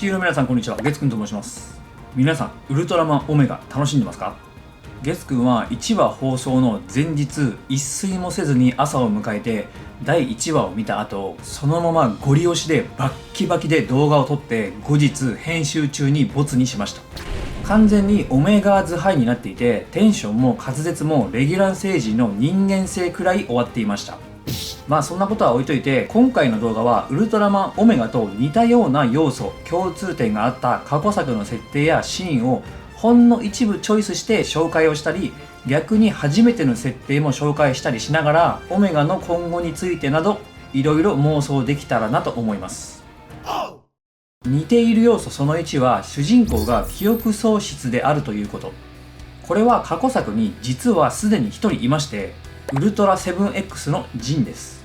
球の皆さんこんにちは、月くんと申します。皆さんウルトラマンオメガ楽しんでますか？月くんは1話放送の前日一睡もせずに朝を迎えて第1話を見た後、そのままゴリ押しでバッキバキで動画を撮って後日編集中にボツにしました。完全にオメガーズハイになっていて、テンションも滑舌もレギュラー星人の人間性くらい終わっていました。まあそんなことは置いといて、今回の動画はウルトラマンオメガと似たような要素、共通点があった過去作の設定やシーンをほんの一部チョイスして紹介をしたり、逆に初めての設定も紹介したりしながら、オメガの今後についてなどいろいろ妄想できたらなと思います。似ている要素その1は、主人公が記憶喪失であるということ。これは過去作に実はすでに1人いまして、ウルトラセブン X のジンです。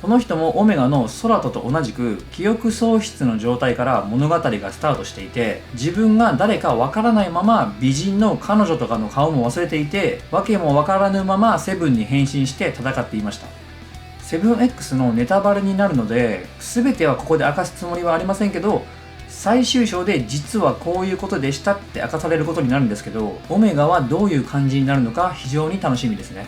この人もオメガのソラトと同じく記憶喪失の状態から物語がスタートしていて、自分が誰かわからないまま美人の彼女とかの顔も忘れていて、訳もわからぬままセブンに変身して戦っていました。セブン X のネタバレになるので全てはここで明かすつもりはありませんけど、最終章で実はこういうことでしたって明かされることになるんですけど、オメガはどういう感じになるのか非常に楽しみですね。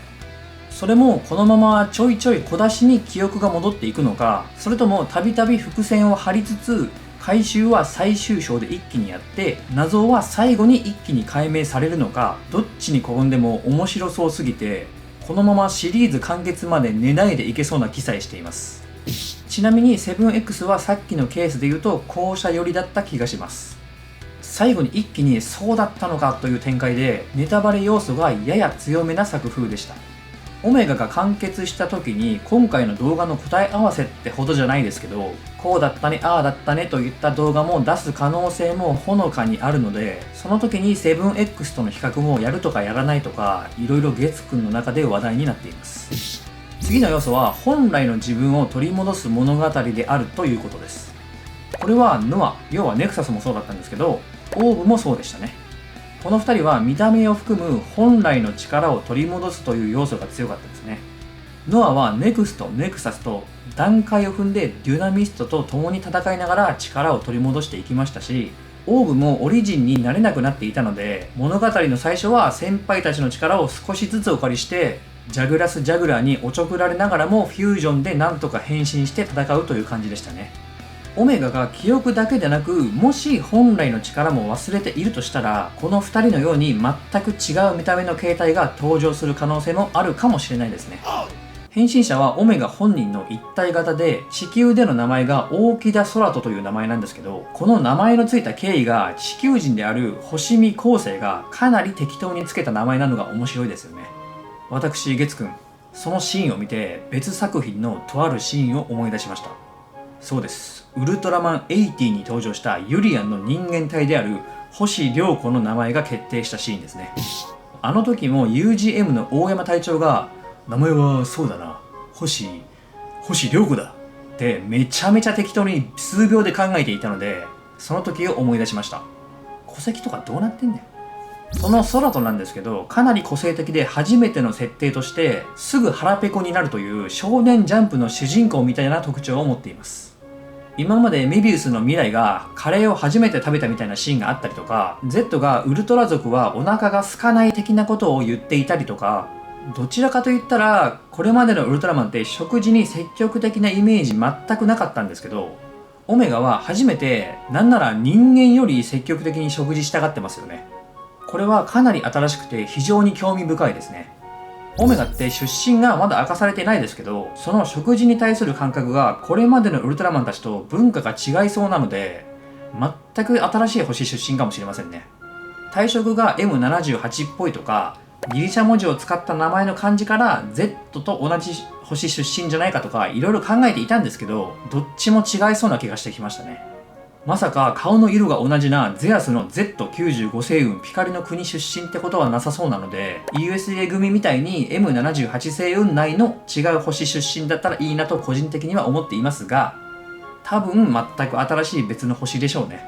それもこのままちょいちょい小出しに記憶が戻っていくのか、それともたびたび伏線を張りつつ回収は最終章で一気にやって謎は最後に一気に解明されるのか、どっちに転んでも面白そうすぎて、このままシリーズ完結まで寝ないでいけそうな記載しています。ちなみにセブン X はさっきのケースで言うと後者寄りだった気がします。最後に一気にそうだったのかという展開で、ネタバレ要素がやや強めな作風でした。オメガが完結した時に今回の動画の答え合わせってほどじゃないですけど、こうだったねああだったねといった動画も出す可能性もほのかにあるので、その時にセブン X との比較もやるとかやらないとか、いろいろ月くんの中で話題になっています。次の要素は本来の自分を取り戻す物語であるということです。これはノア、要はネクサスもそうだったんですけど、オーブもそうでしたね。この2人は見た目を含む本来の力を取り戻すという要素が強かったですね。ノアはネクスト、ネクサスと段階を踏んでデュナミストと共に戦いながら力を取り戻していきましたし、オーブもオリジンになれなくなっていたので、物語の最初は先輩たちの力を少しずつお借りしてジャグラス・ジャグラーにおちょくられながらもフュージョンでなんとか変身して戦うという感じでしたね。オメガが記憶だけでなく、もし本来の力も忘れているとしたら、この2人のように全く違う見た目の形態が登場する可能性もあるかもしれないですね。変身者はオメガ本人の一体型で、地球での名前が大木田空人という名前なんですけど、この名前のついた経緯が地球人である星見昴生がかなり適当につけた名前なのが面白いですよね。私月くん、そのシーンを見て別作品のとあるシーンを思い出しました。そうです、ウルトラマン80に登場したユリアンの人間体である星涼子の名前が決定したシーンですね。あの時も UGM の大山隊長が名前はそうだな、星涼子だってめちゃめちゃ適当に数秒で考えていたので、その時を思い出しました。戸籍とかどうなってんねん。その空となんですけど、かなり個性的で初めての設定としてすぐ腹ペコになるという少年ジャンプの主人公みたいな特徴を持っています。今までメビウスの未来がカレーを初めて食べたみたいなシーンがあったりとか、 Z がウルトラ族はお腹が空かない的なことを言っていたりとか、どちらかといったらこれまでのウルトラマンって食事に積極的なイメージ全くなかったんですけど、オメガは初めてなんなら人間より積極的に食事したがってますよね。これはかなり新しくて非常に興味深いですね。オメガって出身がまだ明かされてないですけど、その食事に対する感覚がこれまでのウルトラマンたちと文化が違いそうなので、全く新しい星出身かもしれませんね。体色が M78 っぽいとか、ギリシャ文字を使った名前の漢字から Z と同じ星出身じゃないかとか、いろいろ考えていたんですけど、どっちも違いそうな気がしてきましたね。まさか顔の色が同じなゼアスの Z95 星雲ピカリの国出身ってことはなさそうなので、 USA 組みたいに M78 星雲内の違う星出身だったらいいなと個人的には思っていますが、多分全く新しい別の星でしょうね。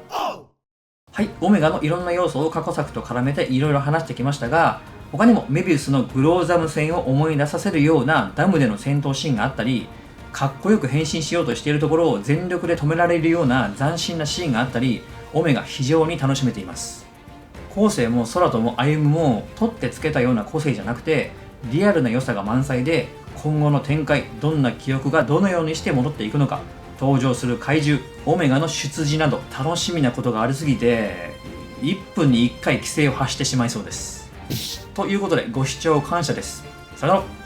はい、オメガのいろんな要素を過去作と絡めていろいろ話してきましたが、他にもメビウスのグローザム戦を思い出させるようなダムでの戦闘シーンがあったり、かっこよく変身しようとしているところを全力で止められるような斬新なシーンがあったり、オメが非常に楽しめています。昴生も空とも歩も取ってつけたような個性じゃなくて、リアルな良さが満載で、今後の展開、どんな記憶がどのようにして戻っていくのか、登場する怪獣オメガの出自など楽しみなことがありすぎて、1分に1回規制を発してしまいそうです。ということでご視聴感謝です。さよなら。